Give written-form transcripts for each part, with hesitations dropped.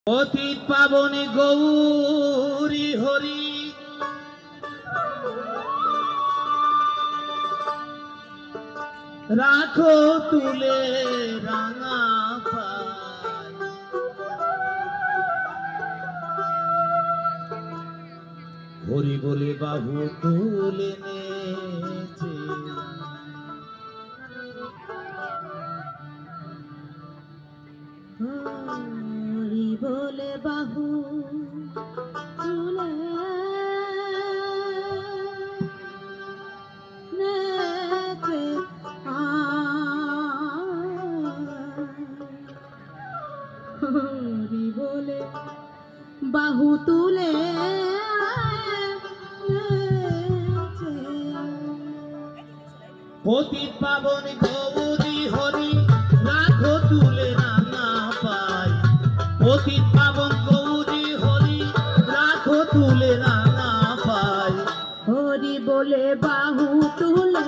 পতিত পাবনে গৌরী হরি রাখো তুলে রাঙা পায়, হরি বলে বাহু তুলে নেচে হরি বলে বাহু তুলে নেচে হরি বলে বাহু তুলে পতিত পাবনে গৌরী হরি রাখো তুলে রাঙা পায়, পতিত পাবন গৌরী হরি রাখো তুলে রাঙা পায়, হরি বলে বাহু তুলে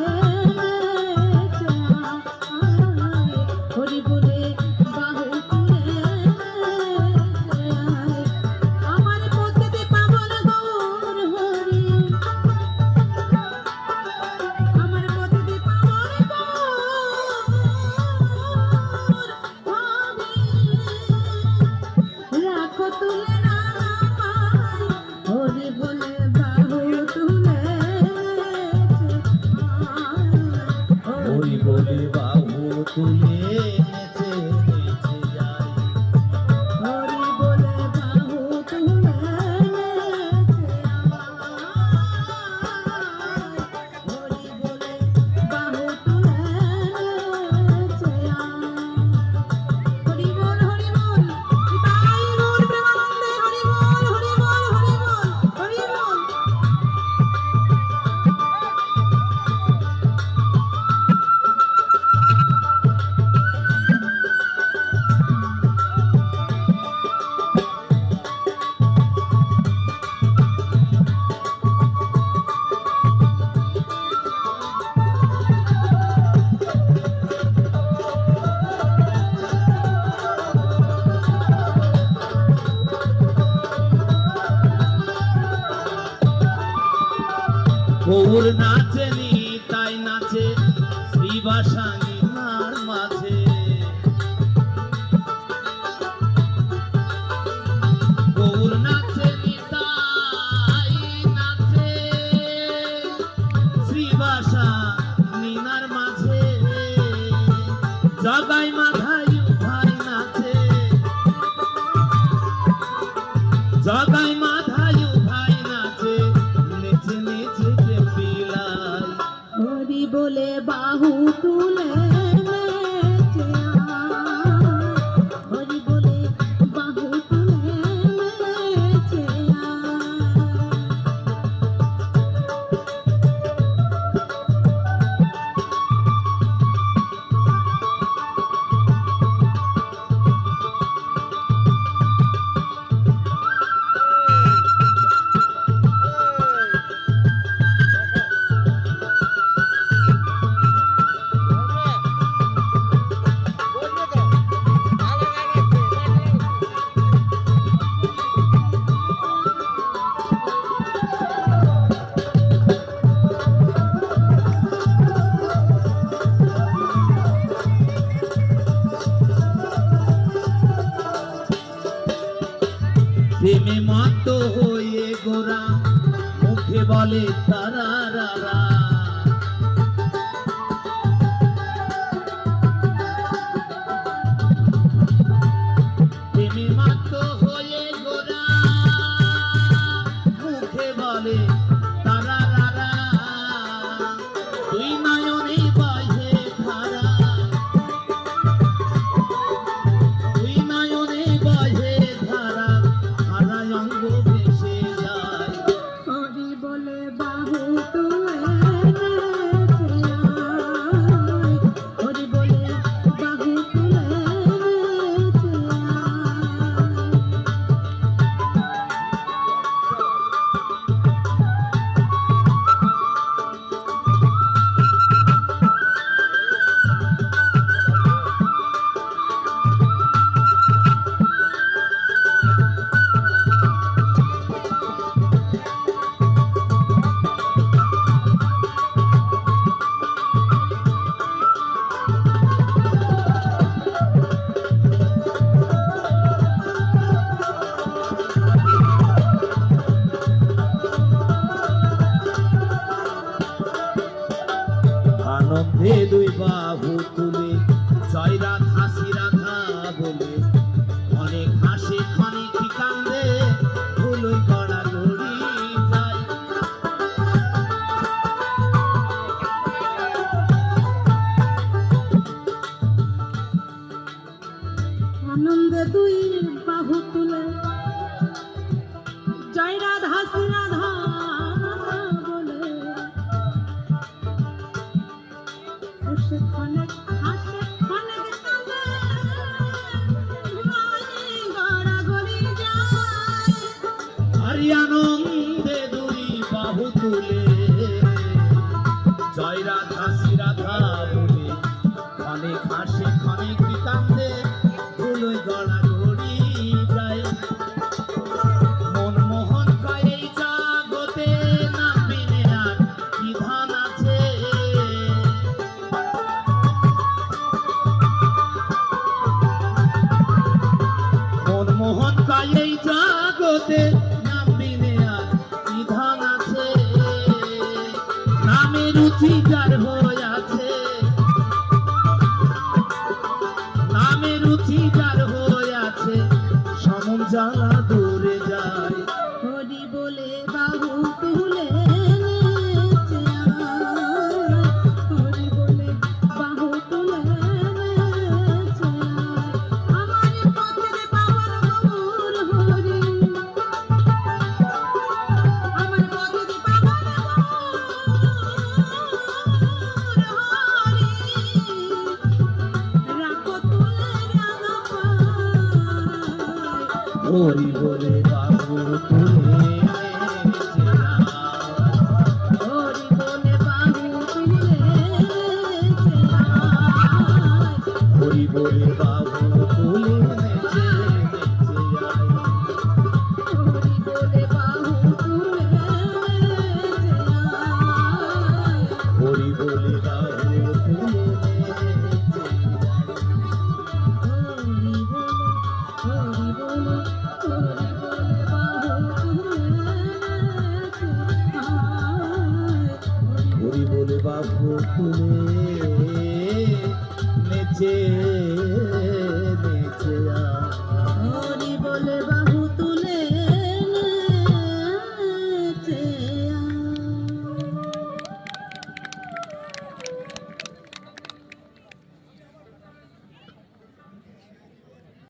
হরি বলে বাহু তুলে আমার পতিতে পাবন গৌর হরি, আমার পতিতে পাবন গৌর হরি রাখো তুলে রাঙা পায়, হরি বলে বাহু তুলে হরি বলে বাহু তুলে নেচে নেচে যায়, হরি বলে বাহু তুলে হরি বলে বাহু তুলে হরি বল তাই মোর প্রেমানন্দে হরি বল হরি বল হরি বল হরি বল। গৌর নাচে তাই নাচে শ্রীবাসানী মার মাঝে, গৌর নাচে তাই নাচে শ্রীবাসানী মার মাঝে, জগাই মাধাই ভাই নাচে, জগাই মাধাই ভাই নাচে নেচে নেচে প্রেম বিলায়, হরি বলে বাহু তুলে নেচে হরি বলে বাহু তুলে নেচে প্রেমে মত হয়ে গোরা মুখে বলে তারা রারা, প্রেমে মত হয়ে গোরা মুখে বলে তারা রারা, দুই নয়নে বহে ধারা, দুই নয়নে বহে ধারা, অঙ্গ ভেসে যায়, হরি বলে বাহু তুলে দুই বাহু তুলে জয় রাধা শ্রী রাধা বলে অনেক হাসে ক্ষণিক কান্দে ধুলোই গড়াগড়ি যায়। আনন্দে দুই বাহু তুলে জয় রাধা শ্রী রাধা বলে হাসে ক্ষণিক কাঁদে ধুলোয় গড়াগড়ি যায়। হরি আনন্দে দুই বাহু তুলে জয় রাধা শ্রী রাধা বলে অনেক হাসে ক্ষণিক কান্দে ধুলোই গড়াগড়ি যায়। মনমোহন কয় এই জগতে না বিনে আর বিধান আছে। মনমোহন কয় এই জগতে নাম বিনে আর বিধান আছে। নামে রুচি যার হয়ে আছে, নামে রুচি যার হয়ে আছে, সমন জ্বালা দূরে যায়। হরি বলে বাহু তুলে নেচে আয়, হরি বলে বাহু তুলে নেচে আয়। আমার পথের পাবন গৌর হরি, আমার পথের পাবন গৌর হরি, রাখো তুলে রাঙা পায়। হরি বলে বাবু তুলে নেচে আয়। হরি বলে বাহু তুলে নেচে আয়, হরি বলে বাবু তুলে নেচে আয়। হরি বলে বাহু তুলে নেচে আয়। হরি বলে বাবু তুলে নেচে হরি বলে বাহু তুলে নেচে আয়। হরি বলে বাবু তুলে নেচে নেচে আয়। হরি বলে